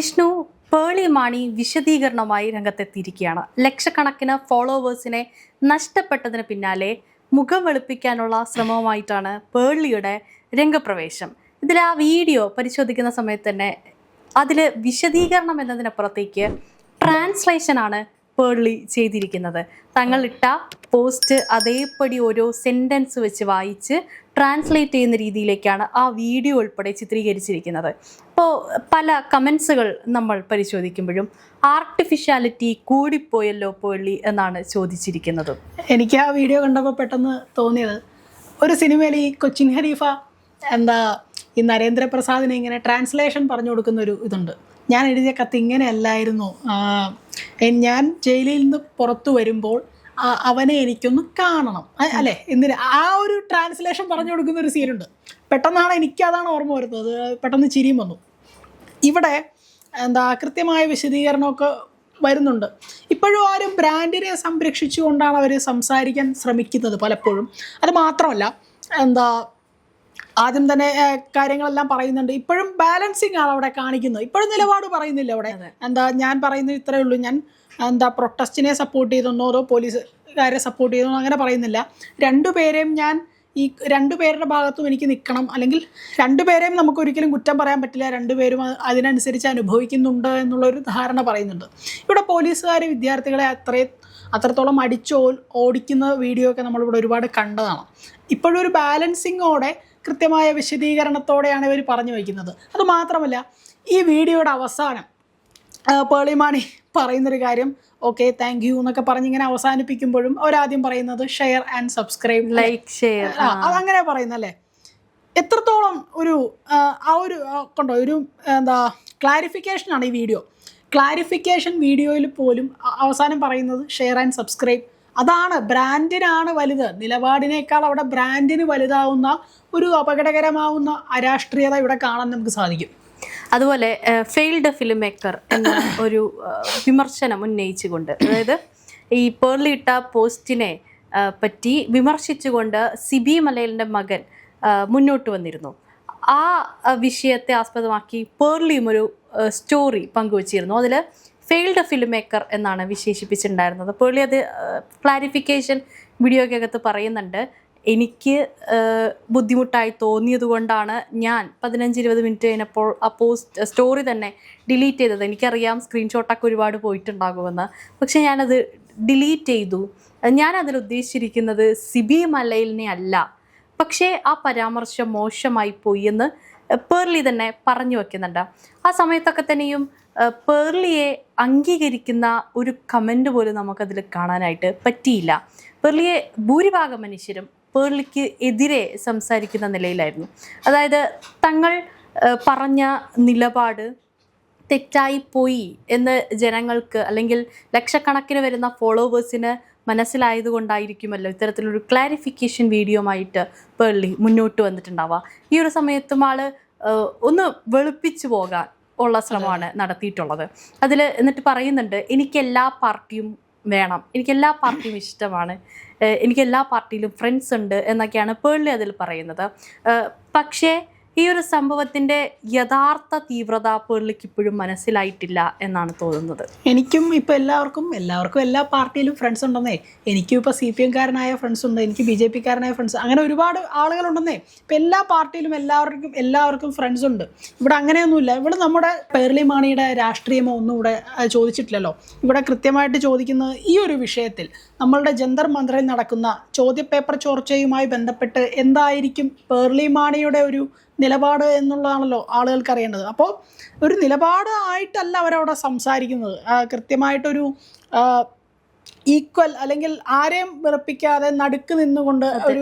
വിഷ്ണു പേളി മാണി വിശദീകരണമായി രംഗത്തെത്തിയിരിക്കുകയാണ്. ലക്ഷക്കണക്കിന് ഫോളോവേഴ്സിനെ നഷ്ടപ്പെട്ടതിന് പിന്നാലെ മുഖം വെളുപ്പിക്കാനുള്ള ശ്രമവുമായിട്ടാണ് പേളിയുടെ രംഗപ്രവേശം. ഇതിൽ ആ വീഡിയോ പരിശോധിക്കുന്ന സമയത്ത് തന്നെ അതിൽ വിശദീകരണം എന്നതിനപ്പുറത്തേക്ക് ട്രാൻസ്ലേഷനാണ് പേളി ചെയ്തിരിക്കുന്നത്. തങ്ങളിട്ട പോസ്റ്റ് അതേപടി ഓരോ സെൻറ്റൻസ് വെച്ച് വായിച്ച് ട്രാൻസ്ലേറ്റ് ചെയ്യുന്ന രീതിയിലേക്കാണ് ആ വീഡിയോ ഉൾപ്പെടെ ചിത്രീകരിച്ചിരിക്കുന്നത്. അപ്പോൾ പല കമൻസുകൾ നമ്മൾ പരിശോധിക്കുമ്പോഴും ആർട്ടിഫിഷ്യാലിറ്റി കൂടിപ്പോയല്ലോ പേളി എന്നാണ് ചോദിച്ചിരിക്കുന്നത്. എനിക്ക് ആ വീഡിയോ കണ്ടപ്പോൾ പെട്ടെന്ന് തോന്നിയത്, ഒരു സിനിമയിൽ ഈ കൊച്ചിൻ ഹനീഫ ഈ നരേന്ദ്രപ്രസാദിനെ ഇങ്ങനെ ട്രാൻസ്ലേഷൻ പറഞ്ഞു കൊടുക്കുന്നൊരു ഇതുണ്ട്. ഞാൻ എഴുതിയ കത്ത് ഇങ്ങനെയല്ലായിരുന്നു, ഞാൻ ജയിലിൽ നിന്ന് പുറത്തു വരുമ്പോൾ അവനെ എനിക്കൊന്ന് കാണണം, അല്ലേ, എന്തിന് ആ ഒരു ട്രാൻസ്ലേഷൻ പറഞ്ഞു കൊടുക്കുന്ന ഒരു സീനുണ്ട്. പെട്ടെന്നാണ് എനിക്കതാണ് ഓർമ്മ വരുന്നത്, പെട്ടെന്ന് ചിരിയും വന്നു. ഇവിടെ കൃത്യമായ വിശദീകരണമൊക്കെ വരുന്നുണ്ട്. ഇപ്പോഴും ആരും ബ്രാൻഡിനെ സംരക്ഷിച്ചുകൊണ്ടാണ് അവർ സംസാരിക്കാൻ ശ്രമിക്കുന്നത് പലപ്പോഴും. അത് മാത്രമല്ല ആദ്യം തന്നെ കാര്യങ്ങളെല്ലാം പറയുന്നുണ്ട്. ഇപ്പോഴും ബാലൻസിങ് ആണ് അവിടെ കാണിക്കുന്നത്. ഇപ്പോഴും നിലപാട് പറയുന്നില്ല അവിടെ. ഞാൻ പറയുന്നത് ഇത്രയേ ഉള്ളൂ, ഞാൻ പ്രൊട്ടസ്റ്റിനെ സപ്പോർട്ട് ചെയ്തെന്നോ അതോ പോലീസുകാരെ സപ്പോർട്ട് ചെയ്തെന്നോ അങ്ങനെ പറയുന്നില്ല. രണ്ടുപേരെയും ഞാൻ ഈ രണ്ടുപേരുടെ ഭാഗത്തും എനിക്ക് നിൽക്കണം, അല്ലെങ്കിൽ രണ്ടുപേരെയും നമുക്കൊരിക്കലും കുറ്റം പറയാൻ പറ്റില്ല, രണ്ടുപേരും അതിനനുസരിച്ച് അനുഭവിക്കുന്നുണ്ട് എന്നുള്ളൊരു ധാരണ പറയുന്നുണ്ട്. ഇവിടെ പോലീസുകാർ വിദ്യാർത്ഥികളെ അത്രത്തോളം ഓടിക്കുന്ന വീഡിയോ ഒക്കെ നമ്മളിവിടെ ഒരുപാട് കണ്ടതാണ്. ഇപ്പോഴും ഒരു ബാലൻസിങ്ങോടെ കൃത്യമായ വിശദീകരണത്തോടെയാണ് ഇവർ പറഞ്ഞു വയ്ക്കുന്നത്. അതുമാത്രമല്ല, ഈ വീഡിയോയുടെ അവസാനം പേളി മാണി പറയുന്നൊരു കാര്യം, ഓക്കെ താങ്ക് യു എന്നൊക്കെ പറഞ്ഞിങ്ങനെ അവസാനിപ്പിക്കുമ്പോഴും അവരാദ്യം പറയുന്നത് share and subscribe, like, share, അതങ്ങനെ പറയുന്നല്ലേ. എത്രത്തോളം ഒരു കൊണ്ടോ ഒരു ക്ലാരിഫിക്കേഷനാണ് ഈ വീഡിയോ. ക്ലാരിഫിക്കേഷൻ വീഡിയോയിൽ പോലും അവസാനം പറയുന്നത് ഷെയർ ആൻഡ് സബ്സ്ക്രൈബ്. അതാണ്, ബ്രാൻഡിനാണ് വലുത്. നിലപാടിനേക്കാൾ അവിടെ ബ്രാൻഡിന് വലുതാവുന്ന ഒരു അപകടകരമാവുന്ന അരാഷ്ട്രീയത ഇവിടെ കാണാൻ നമുക്ക് സാധിക്കും. അതുപോലെ ഫെയിൽഡ് ഫിലിം മേക്കർ എന്ന ഒരു വിമർശനം ഉന്നയിച്ചുകൊണ്ട്, അതായത് ഈ പേളി ഇട്ട പോസ്റ്റിനെ പറ്റി വിമർശിച്ചുകൊണ്ട് സിബി മലയിലിൻ്റെ മകൻ മുന്നോട്ട് വന്നിരുന്നു. ആ വിഷയത്തെ ആസ്പദമാക്കി പേളിയും ഒരു സ്റ്റോറി പങ്കുവച്ചിരുന്നു. അതിൽ ഫെയിൽഡ് ഫിലിം മേക്കർ എന്നാണ് വിശേഷിപ്പിച്ചിട്ടുണ്ടായിരുന്നത്. പേളി അത് ക്ലാരിഫിക്കേഷൻ വീഡിയോയ്ക്കകത്ത് പറയുന്നുണ്ട്. എനിക്ക് ബുദ്ധിമുട്ടായി തോന്നിയത് കൊണ്ടാണ് ഞാൻ 15-20 മിനിറ്റ് കഴിഞ്ഞപ്പോൾ ആ സ്റ്റോറി തന്നെ ഡിലീറ്റ് ചെയ്തത്. എനിക്കറിയാം സ്ക്രീൻഷോട്ടൊക്കെ ഒരുപാട് പോയിട്ടുണ്ടാകുമെന്ന്, പക്ഷെ ഞാനത് ഡിലീറ്റ് ചെയ്തു. ഞാനതിൽ ഉദ്ദേശിച്ചിരിക്കുന്നത് സിബി മലയിലിനെ അല്ല, പക്ഷേ ആ പരാമർശം മോശമായി പോയി എന്ന് പേളി തന്നെ പറഞ്ഞു വയ്ക്കുന്നുണ്ട്. ആ സമയത്തൊക്കെ തന്നെയും പേളിയെ അംഗീകരിക്കുന്ന ഒരു കമൻറ്റ് പോലും നമുക്കതിൽ കാണാനായിട്ട് പറ്റിയില്ല. പേളിയെ ഭൂരിഭാഗം മനുഷ്യരും പേളിക്ക് എതിരെ സംസാരിക്കുന്ന നിലയിലായിരുന്നു. അതായത് തങ്ങൾ പറഞ്ഞ നിലപാട് തെറ്റായിപ്പോയി എന്ന് ജനങ്ങൾക്ക്, അല്ലെങ്കിൽ ലക്ഷക്കണക്കിന് വരുന്ന ഫോളോവേഴ്സിന് മനസ്സിലായതുകൊണ്ടായിരിക്കുമല്ലോ ഇത്തരത്തിലൊരു ക്ലാരിഫിക്കേഷൻ വീഡിയോയുമായിട്ട് പേളി മുന്നോട്ട് വന്നിട്ടുണ്ടാവുക. ഈ ഒരു സമയത്തും ആൾ ഒന്ന് വെളുപ്പിച്ചു പോകാൻ ഉള്ള ശ്രമമാണ് നടത്തിയിട്ടുള്ളത്. അതിൽ എന്നിട്ട് പറയുന്നുണ്ട്, എനിക്കെല്ലാ പാർട്ടിയും വേണം, എനിക്കെല്ലാ പാർട്ടിയും ഇഷ്ടമാണ്, എനിക്കെല്ലാ പാർട്ടിയിലും ഫ്രണ്ട്സ് ഉണ്ട് എന്നൊക്കെയാണ് പേളി അതിൽ പറയുന്നത്. പക്ഷേ ഈ ഒരു സംഭവത്തിൻ്റെ യഥാർത്ഥ തീവ്രത പേളിക്ക് ഇപ്പോഴും മനസ്സിലായിട്ടില്ല എന്നാണ് തോന്നുന്നത്. എനിക്കും ഇപ്പോൾ എല്ലാവർക്കും എല്ലാ പാർട്ടിയിലും ഫ്രണ്ട്സ് ഉണ്ടെന്നേ. എനിക്കും ഇപ്പോൾ CPM കാരനായ ഫ്രണ്ട്സ് ഉണ്ട്, എനിക്ക് BJP കാരനായ ഫ്രണ്ട്സ്, അങ്ങനെ ഒരുപാട് ആളുകളുണ്ടെന്നേ. ഇപ്പം എല്ലാ പാർട്ടിയിലും എല്ലാവർക്കും ഫ്രണ്ട്സ് ഉണ്ട്. ഇവിടെ അങ്ങനെയൊന്നുമില്ല. ഇവിടെ നമ്മുടെ പേളി മാണിയുടെ രാഷ്ട്രീയമോ ഒന്നും ഇവിടെ ചോദിച്ചിട്ടില്ലല്ലോ. ഇവിടെ കൃത്യമായിട്ട് ചോദിക്കുന്നത് ഈ ഒരു വിഷയത്തിൽ നമ്മളുടെ ജന്തർ മന്ദിറിൽ നടക്കുന്ന ചോദ്യപേപ്പർ ചോർച്ചയുമായി ബന്ധപ്പെട്ട് എന്തായിരിക്കും പേളി മാണിയുടെ ഒരു നിലപാട് എന്നുള്ളതാണല്ലോ ആളുകൾക്ക് അറിയേണ്ടത്. അപ്പോൾ ഒരു നിലപാട് ആയിട്ടല്ല അവരവിടെ സംസാരിക്കുന്നത്. കൃത്യമായിട്ടൊരു ഈക്വൽ, അല്ലെങ്കിൽ ആരെയും വിറപ്പിക്കാതെ നടുക്ക് നിന്നുകൊണ്ട് ഒരു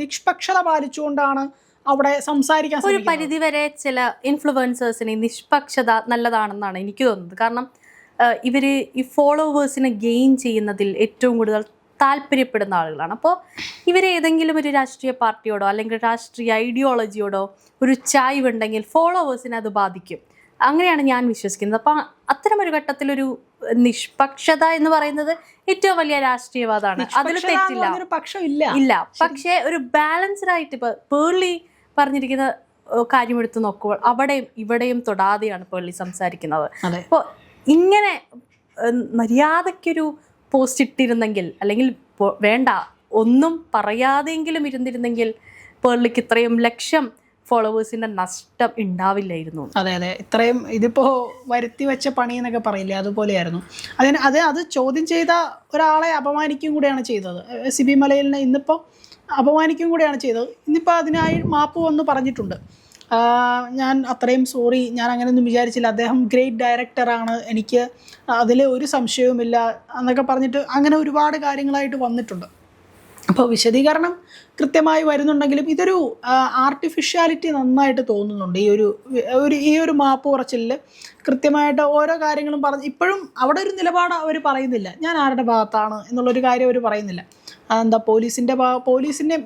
നിഷ്പക്ഷത പാലിച്ചുകൊണ്ടാണ് അവിടെ സംസാരിക്കാൻ. ഒരു പരിധിവരെ ചില ഇൻഫ്ലുവൻസേഴ്സിന് നിഷ്പക്ഷത നല്ലതാണെന്നാണ് എനിക്ക് തോന്നുന്നത്. കാരണം ഇവർ ഈ ഫോളോവേഴ്സിനെ ഗെയിൻ ചെയ്യുന്നതിൽ ഏറ്റവും കൂടുതൽ താല്പര്യപ്പെടുന്ന ആളുകളാണ്. അപ്പോൾ ഇവർ ഏതെങ്കിലും ഒരു രാഷ്ട്രീയ പാർട്ടിയോടോ അല്ലെങ്കിൽ രാഷ്ട്രീയ ഐഡിയോളജിയോടോ ഒരു ചായ്വുണ്ടെങ്കിൽ ഫോളോവേഴ്സിനെ അത് ബാധിക്കും. അങ്ങനെയാണ് ഞാൻ വിശ്വസിക്കുന്നത്. അപ്പം അത്തരമൊരു ഘട്ടത്തിലൊരു നിഷ്പക്ഷത എന്ന് പറയുന്നത് ഏറ്റവും വലിയ രാഷ്ട്രീയവാദമാണ്. അതിൽ തെറ്റില്ല, പക്ഷമില്ല. ഇല്ല. പക്ഷേ ഒരു ബാലൻസ്ഡ് ആയിട്ട് ഇപ്പോൾ പേളി പറഞ്ഞിരിക്കുന്ന കാര്യം എടുത്ത് നോക്കുമ്പോൾ അവിടെയും ഇവിടെയും തൊടാതെയാണ് പേർലി സംസാരിക്കുന്നത്. അതെ. അപ്പോൾ ഇങ്ങനെ മര്യാദയ്ക്കൊരു പോസ്റ്റ് ഇട്ടിരുന്നെങ്കിൽ, അല്ലെങ്കിൽ വേണ്ട ഒന്നും പറയാതെങ്കിലും ഇരുന്നിരുന്നെങ്കിൽ പേർലിക്ക് ഇത്രയും ലക്ഷം ഫോളോവേഴ്സിന്റെ നഷ്ടം ഉണ്ടാവില്ലായിരുന്നു. അതെ അതെ, ഇത്രയും ഇതിപ്പോ വരുത്തി വെച്ച പണി എന്നൊക്കെ പറയില്ലേ, അതുപോലെയായിരുന്നു. അത് ചോദ്യം ചെയ്ത ഒരാളെ അപമാനിക്കും കൂടെയാണ് ചെയ്തത്. സിബി മലയിലിനെ ഇന്നിപ്പോൾ അപമാനിക്കും കൂടെയാണ് ചെയ്തത്. ഇന്നിപ്പോൾ അതിനായി മാപ്പ് വന്ന് പറഞ്ഞിട്ടുണ്ട്. ഞാൻ അത്രയും സോറി, ഞാൻ അങ്ങനെയൊന്നും വിചാരിച്ചില്ല, അദ്ദേഹം ഗ്രേറ്റ് ഡയറക്ടറാണ്, എനിക്ക് അതിൽ ഒരു സംശയവുമില്ല എന്നൊക്കെ പറഞ്ഞിട്ട് അങ്ങനെ ഒരുപാട് കാര്യങ്ങളായിട്ട് വന്നിട്ടുണ്ട്. അപ്പോൾ വിശദീകരണം കൃത്യമായി വരുന്നുണ്ടെങ്കിലും ഇതൊരു ആർട്ടിഫിഷ്യാലിറ്റി നന്നായിട്ട് തോന്നുന്നുണ്ട്. ഈ ഒരു മാപ്പ് പറച്ചിലിൽ കൃത്യമായിട്ട് ഓരോ കാര്യങ്ങളും പറഞ്ഞ് ഇപ്പോഴും അവിടെ ഒരു നിലപാട് അവർ പറയുന്നില്ല, ഞാൻ ആരുടെ ഭാഗത്താണ് എന്നുള്ളൊരു കാര്യം അവർ പറയുന്നില്ല. എന്താ പോലീസിൻ്റെ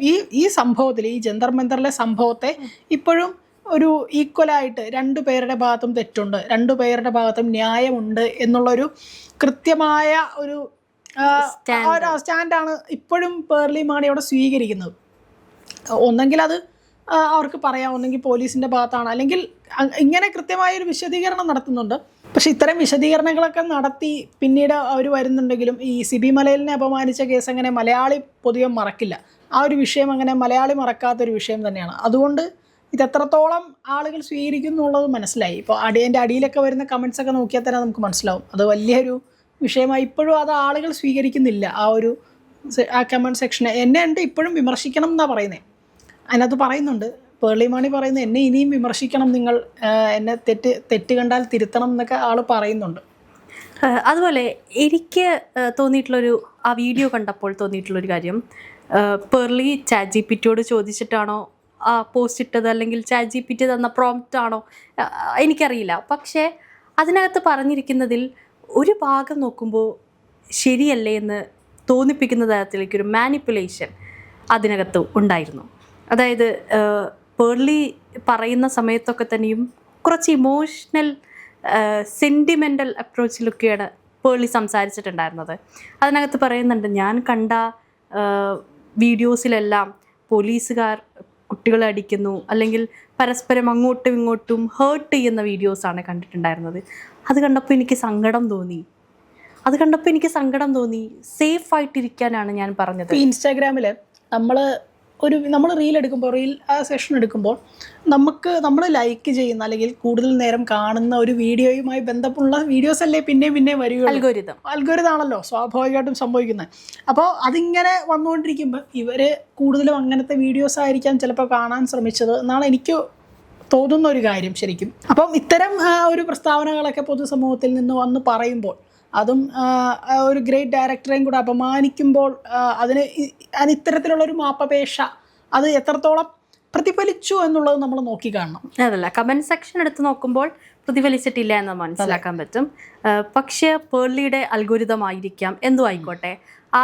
ഈ സംഭവത്തിൽ, ഈ ജന്തർ മന്തറിലെ സംഭവത്തെ ഇപ്പോഴും ഒരു ഈക്വലായിട്ട് രണ്ടു പേരുടെ ഭാഗത്തും തെറ്റുണ്ട്, രണ്ടു പേരുടെ ഭാഗത്തും ന്യായമുണ്ട് എന്നുള്ളൊരു കൃത്യമായ ഒരു സ്റ്റാൻഡാണ് ഇപ്പോഴും പേർലി മാണി അവിടെ സ്വീകരിക്കുന്നത്. ഒന്നെങ്കിൽ അത് അവർക്ക് പറയാം, ഒന്നെങ്കിൽ പോലീസിൻ്റെ ഭാഗത്താണ്, അല്ലെങ്കിൽ ഇങ്ങനെ കൃത്യമായൊരു വിശദീകരണം നടത്തുന്നുണ്ട്. പക്ഷെ ഇത്തരം വിശദീകരണങ്ങളൊക്കെ നടത്തി പിന്നീട് അവർ വരുന്നുണ്ടെങ്കിലും ഈ സിബി മലയിലിനെ അപമാനിച്ച കേസ് അങ്ങനെ മലയാളി പൊതുവെ മറക്കില്ല. ആ ഒരു വിഷയം അങ്ങനെ മലയാളി മറക്കാത്തൊരു വിഷയം തന്നെയാണ്. അതുകൊണ്ട് ഇതെത്രത്തോളം ആളുകൾ സ്വീകരിക്കുന്നു എന്നുള്ളത് മനസ്സിലായി. ഇപ്പോൾ എൻ്റെ അടിയിലൊക്കെ വരുന്ന കമൻസൊക്കെ നോക്കിയാൽ തന്നെ നമുക്ക് മനസ്സിലാവും അത് വലിയൊരു വിഷയമായി. ഇപ്പോഴും അത് ആളുകൾ സ്വീകരിക്കുന്നില്ല. ആ കമൻറ്റ് സെക്ഷനെ എന്നെ ഉണ്ട് ഇപ്പോഴും വിമർശിക്കണം എന്നാണ് പറയുന്നത്. അതിനകത്ത് പറയുന്നുണ്ട്, പേർലി മാണി പറയുന്നത് എന്നെ ഇനിയും വിമർശിക്കണം, നിങ്ങൾ എന്നെ തെറ്റ് കണ്ടാൽ തിരുത്തണം എന്നൊക്കെ ആൾ പറയുന്നുണ്ട്. അതുപോലെ എനിക്ക് തോന്നിയിട്ടുള്ളൊരു ആ വീഡിയോ കണ്ടപ്പോൾ തോന്നിയിട്ടുള്ളൊരു കാര്യം, പേർലി ചാറ്റ് ജി പി ടിയോട് ചോദിച്ചിട്ടാണോ ആ പോസ്റ്റ് ഇട്ടത്, അല്ലെങ്കിൽ ചാറ്റ് ജി പി ടി തന്ന പ്രോംപ്റ്റ് ആണോ എനിക്കറിയില്ല. പക്ഷേ അതിനകത്ത് പറഞ്ഞിരിക്കുന്നതിൽ ഒരു ഭാഗം നോക്കുമ്പോൾ ശരിയല്ലേ എന്ന് തോന്നിപ്പിക്കുന്ന തരത്തിലേക്കൊരു മാനിപ്പുലേഷൻ അതിനകത്ത് ഉണ്ടായിരുന്നു. അതായത് പേർലി പറയുന്ന സമയത്തൊക്കെ തന്നെയും കുറച്ച് ഇമോഷണൽ സെൻറ്റിമെൻ്റൽ അപ്രോച്ചിലൊക്കെയാണ് പേർലി സംസാരിച്ചിട്ടുണ്ടായിരുന്നത്. അതിനകത്ത് പറയുന്നുണ്ട്, ഞാൻ കണ്ട വീഡിയോസിലെല്ലാം പോലീസുകാർ കുട്ടികളെ അടിക്കുന്നു, അല്ലെങ്കിൽ പരസ്പരം അങ്ങോട്ടും ഇങ്ങോട്ടും ഹേർട്ട് ചെയ്യുന്ന വീഡിയോസാണ് കണ്ടിട്ടുണ്ടായിരുന്നത്. അത് കണ്ടപ്പോൾ എനിക്ക് സങ്കടം തോന്നി. സേഫ് ആയിട്ടിരിക്കാനാണ് ഞാൻ പറഞ്ഞത്. ഇൻസ്റ്റാഗ്രാമിൽ നമ്മൾ റീൽ സെഷൻ എടുക്കുമ്പോൾ നമ്മൾ ലൈക്ക് ചെയ്യുന്ന അല്ലെങ്കിൽ കൂടുതൽ നേരം കാണുന്ന ഒരു വീഡിയോയുമായി ബന്ധമുള്ള വീഡിയോസ് അല്ലേ പിന്നെ വരികയുള്ളൂ. അൽഗോരിതം ആണല്ലോ സ്വാഭാവികമായിട്ടും സംഭവിക്കുന്നത്. അപ്പോൾ അതിങ്ങനെ വന്നുകൊണ്ടിരിക്കുമ്പോൾ ഇവർ കൂടുതലും അങ്ങനത്തെ വീഡിയോസ് ആയിരിക്കാം ചിലപ്പോൾ കാണാൻ ശ്രമിച്ചത് എന്നാണ് എനിക്ക് തോന്നുന്ന ഒരു കാര്യം ശരിക്കും. അപ്പം ഇത്തരം ഒരു പ്രസ്താവനകളൊക്കെ പൊതുസമൂഹത്തിൽ നിന്ന് വന്ന് പറയുമ്പോൾ, അതും ഒരു ഗ്രേറ്റ് ഡയറക്ടറെയും കൂടെ അപമാനിക്കുമ്പോൾ അതിന് ഇത്തരത്തിലുള്ളൊരു മാപ്പപേക്ഷ അത് എത്രത്തോളം പ്രതിഫലിച്ചു എന്നുള്ളത് നമ്മൾ നോക്കി കാണണം. അതല്ല, കമൻറ്റ് സെക്ഷൻ എടുത്ത് നോക്കുമ്പോൾ പ്രതിഫലിച്ചിട്ടില്ല എന്ന് മനസ്സിലാക്കാൻ പറ്റും. പക്ഷേ പേർലിയുടെ അൽഗോരിതം ആയിരിക്കാം, എന്തോ ആയിക്കോട്ടെ, ആ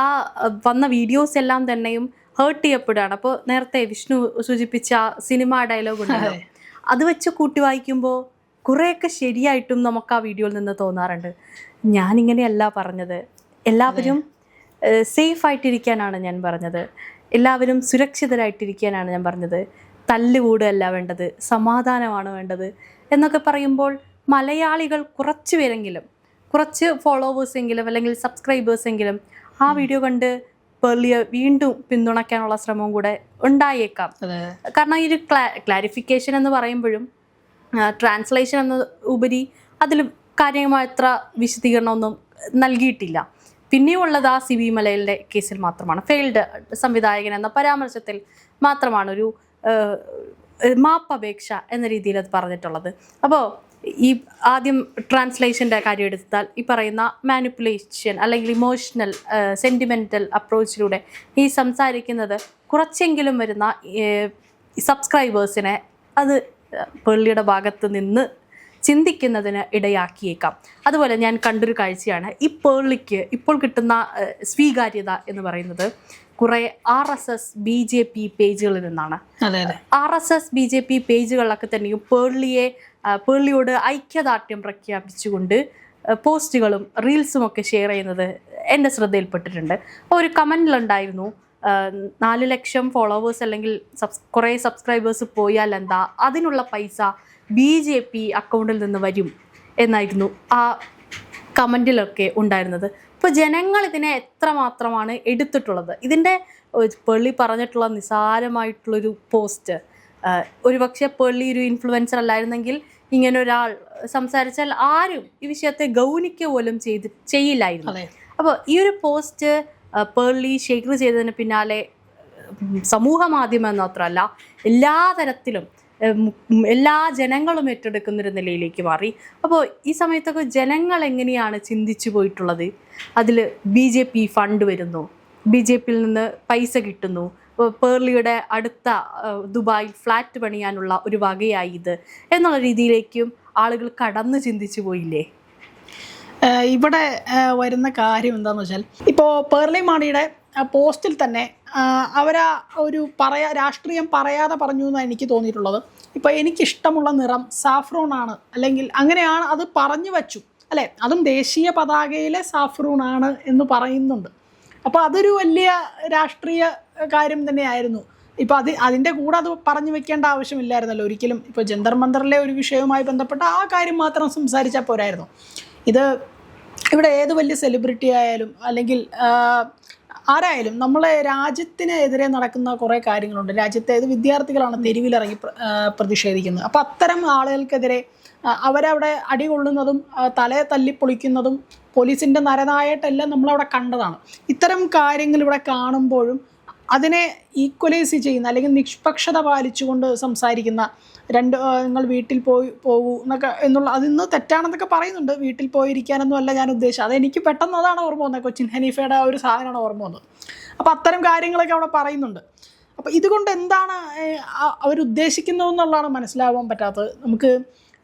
വന്ന വീഡിയോസ് എല്ലാം തന്നെയും ഹേർട്ട് ചെയ്യപ്പെടുകയാണ്. അപ്പോൾ നേരത്തെ വിഷ്ണു സൂചിപ്പിച്ച സിനിമ ഡയലോഗ് ഉണ്ടല്ലോ, അത് വെച്ച് കൂട്ടി വായിക്കുമ്പോൾ കുറേയൊക്കെ ശരിയായിട്ടും നമുക്ക് ആ വീഡിയോയിൽ നിന്ന് തോന്നാറുണ്ട്. ഞാനിങ്ങനെയല്ല പറഞ്ഞത്, എല്ലാവരും സേഫായിട്ടിരിക്കാനാണ് ഞാൻ പറഞ്ഞത്, എല്ലാവരും സുരക്ഷിതരായിട്ടിരിക്കാനാണ് ഞാൻ പറഞ്ഞത്, തല്ലുകൂടല്ല വേണ്ടത്, സമാധാനമാണ് വേണ്ടത് എന്നൊക്കെ പറയുമ്പോൾ മലയാളികൾ കുറച്ച് പേരെങ്കിലും, കുറച്ച് ഫോളോവേഴ്സെങ്കിലും അല്ലെങ്കിൽ സബ്സ്ക്രൈബേഴ്സെങ്കിലും ആ വീഡിയോ കണ്ട് പേർലിയെ വീണ്ടും പിന്തുണയ്ക്കാനുള്ള ശ്രമവും കൂടെ ഉണ്ടായേക്കാം. കാരണം ഈ ഒരു ക്ലാരിഫിക്കേഷൻ എന്ന് പറയുമ്പോഴും ട്രാൻസ്ലേഷൻ എന്ന ഉപരി അതിൽ കാര്യമായത്ര വിശദീകരണമൊന്നും നൽകിയിട്ടില്ല. പിന്നെയുള്ളത് ആ സിബി മലയിലിൻ്റെ കേസിൽ മാത്രമാണ്. ഫെയിൽഡ് സംവിധായകൻ എന്ന പരാമർശത്തിൽ മാത്രമാണ് ഒരു മാപ്പപേക്ഷ എന്ന രീതിയിൽ അത് പറഞ്ഞിട്ടുള്ളത്. അപ്പോൾ ഈ ആദ്യം ട്രാൻസ്ലേഷൻ്റെ കാര്യം എടുത്താൽ ഈ പറയുന്ന മാനിപ്പുലേഷൻ അല്ലെങ്കിൽ ഇമോഷണൽ സെൻറ്റിമെൻ്റൽ അപ്രോച്ചിലൂടെ ഈ സംസാരിക്കുന്നത് കുറച്ചെങ്കിലും വരുന്ന സബ്സ്ക്രൈബേഴ്സിനെ അത് പേർലിയുടെ ഭാഗത്ത് നിന്ന് ചിന്തിക്കുന്നതിന് ഇടയാക്കിയേക്കാം. അതുപോലെ ഞാൻ കണ്ടൊരു കാഴ്ചയാണ്, ഈ പേർലിക്ക് ഇപ്പോൾ കിട്ടുന്ന സ്വീകാര്യത എന്ന് പറയുന്നത് കുറേ RSS BJP പേജുകളിൽ നിന്നാണ്. RSS BJP പേജുകളിലൊക്കെ തന്നെയും പേർലിയോട് ഐക്യദാർഢ്യം പ്രഖ്യാപിച്ചുകൊണ്ട് പോസ്റ്റുകളും റീൽസും ഒക്കെ ഷെയർ ചെയ്യുന്നത് എൻ്റെ ശ്രദ്ധയിൽപ്പെട്ടിട്ടുണ്ട്. ഒരു കമൻറ്റിലുണ്ടായിരുന്നു, 4 ലക്ഷം ഫോളോവേഴ്സ് അല്ലെങ്കിൽ കുറേ സബ്സ്ക്രൈബേഴ്സ് പോയാൽ എന്താ, അതിനുള്ള പൈസ BJP അക്കൗണ്ടിൽ നിന്ന് വരും എന്നായിരുന്നു ആ കമൻറ്റിലൊക്കെ ഉണ്ടായിരുന്നത്. ഇപ്പോൾ ജനങ്ങൾ ഇതിനെ എത്രമാത്രമാണ് എടുത്തിട്ടുള്ളത്. ഇതിൻ്റെ പേർളി പറഞ്ഞിട്ടുള്ള നിസ്സാരമായിട്ടുള്ളൊരു പോസ്റ്റ്, ഒരുപക്ഷെ പേർളി ഒരു ഇൻഫ്ലുവൻസർ അല്ലായിരുന്നെങ്കിൽ ഇങ്ങനെ ഒരാൾ സംസാരിച്ചാൽ ആരും ഈ വിഷയത്തെ ഗൗനിക്കുക പോലും ചെയ്യില്ലായിരുന്നു. അപ്പോൾ ഈ ഒരു പോസ്റ്റ് പേർളി ഷെയർ ചെയ്തതിന് പിന്നാലെ സമൂഹ മാധ്യമം എന്ന് മാത്രമല്ല എല്ലാ തരത്തിലും എല്ലാ ജനങ്ങളും ഏറ്റെടുക്കുന്നൊരു നിലയിലേക്ക് മാറി. അപ്പോൾ ഈ സമയത്തൊക്കെ ജനങ്ങൾ എങ്ങനെയാണ് ചിന്തിച്ചു പോയിട്ടുള്ളത്? അതിൽ BJP ഫണ്ട് വരുന്നു, BJPയിൽ നിന്ന് പൈസ കിട്ടുന്നു, പേർളിയുടെ അടുത്ത ദുബായിൽ ഫ്ലാറ്റ് പണിയാനുള്ള ഒരു വകയായി ഇത് എന്നുള്ള രീതിയിലേക്കും ആളുകൾ കടന്നു ചിന്തിച്ചു പോയില്ലേ? ഇവിടെ വരുന്ന കാര്യം എന്താണെന്ന് വെച്ചാൽ, ഇപ്പോൾ പേർളി മാണിയുടെ പോസ്റ്റിൽ തന്നെ അവരാ ഒരു രാഷ്ട്രീയം പറയാതെ പറഞ്ഞു എന്നാണ് എനിക്ക് തോന്നിയിട്ടുള്ളത്. ഇപ്പോൾ എനിക്കിഷ്ടമുള്ള നിറം സാഫ്രോൺ ആണ്, അല്ലെങ്കിൽ അങ്ങനെയാണ് അത് പറഞ്ഞു വച്ചു അല്ലേ, അതും ദേശീയ പതാകയിലെ സാഫ്രോൺ ആണ് എന്ന് പറയുന്നുണ്ട്. അപ്പോൾ അതൊരു വലിയ രാഷ്ട്രീയ കാര്യം തന്നെയായിരുന്നു. ഇപ്പോൾ അതിൻ്റെ കൂടെ അത് പറഞ്ഞു വെക്കേണ്ട ആവശ്യമില്ലായിരുന്നല്ലോ ഒരിക്കലും. ഇപ്പോൾ ജന്തർ മന്ദറിലെ ഒരു വിഷയവുമായി ബന്ധപ്പെട്ട ആ കാര്യം മാത്രം സംസാരിച്ചാൽ പോരായിരുന്നു. ഇവിടെ ഏത് വലിയ സെലിബ്രിറ്റി ആയാലും അല്ലെങ്കിൽ ആരായാലും നമ്മളെ രാജ്യത്തിനെതിരെ നടക്കുന്ന കുറേ കാര്യങ്ങളുണ്ട്. രാജ്യത്തെ ഏത് വിദ്യാർത്ഥികളാണ് തെരുവിലിറങ്ങി പ്രതിഷേധിക്കുന്നത്. അപ്പോൾ അത്തരം ആളുകൾക്കെതിരെ അവരവിടെ അടികൊള്ളുന്നതും തലയെ തല്ലിപ്പൊളിക്കുന്നതും പോലീസിൻ്റെ നരനായിട്ടെല്ലാം നമ്മളവിടെ കണ്ടതാണ്. ഇത്തരം കാര്യങ്ങൾ ഇവിടെ കാണുമ്പോഴും അതിനെ ഈക്വലൈസ് ചെയ്യുന്ന അല്ലെങ്കിൽ നിഷ്പക്ഷത പാലിച്ചുകൊണ്ട് സംസാരിക്കുന്ന നിങ്ങൾ വീട്ടിൽ പോകൂ എന്നൊക്കെ അതിന്ന് തെറ്റാണെന്നൊക്കെ പറയുന്നുണ്ട്. വീട്ടിൽ പോയിരിക്കാനൊന്നും അല്ല ഞാൻ ഉദ്ദേശിച്ചത്. അതെനിക്ക് പെട്ടെന്ന് അതാണ് ഓർമ്മ വന്നത്, കൊച്ചിൻ ഹനീഫയുടെ ഒരു സാധനമാണ് ഓർമ്മ വന്നത്. അപ്പോൾ അത്തരം കാര്യങ്ങളൊക്കെ അവിടെ പറയുന്നുണ്ട്. അപ്പോൾ ഇതുകൊണ്ട് എന്താണ് അവരുദ്ദേശിക്കുന്നതെന്നുള്ളതാണ് മനസ്സിലാവാൻ പറ്റാത്തത്. നമുക്ക്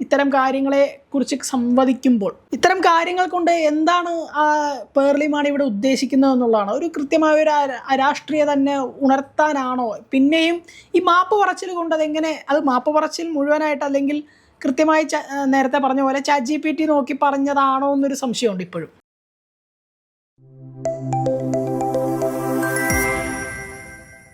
ഇത്തരം കാര്യങ്ങളെ കുറിച്ച് സംവദിക്കുമ്പോൾ ഇത്തരം കാര്യങ്ങൾ കൊണ്ട് എന്താണ് പേർളി മാണി ഇവിടെ ഉദ്ദേശിക്കുന്നതെന്നുള്ളതാണ്. ഒരു കൃത്യമായ ഒരു രാഷ്ട്രീയ തന്നെ ഉണർത്താനാണോ? പിന്നെയും ഈ മാപ്പ് പറച്ചിൽ കൊണ്ട് അതെങ്ങനെ, അത് മാപ്പ് പറച്ചിൽ മുഴുവനായിട്ട് അല്ലെങ്കിൽ കൃത്യമായി നേരത്തെ പറഞ്ഞ പോലെ ChatGPT നോക്കി പറഞ്ഞതാണോ എന്നൊരു സംശയമുണ്ട് ഇപ്പോഴും.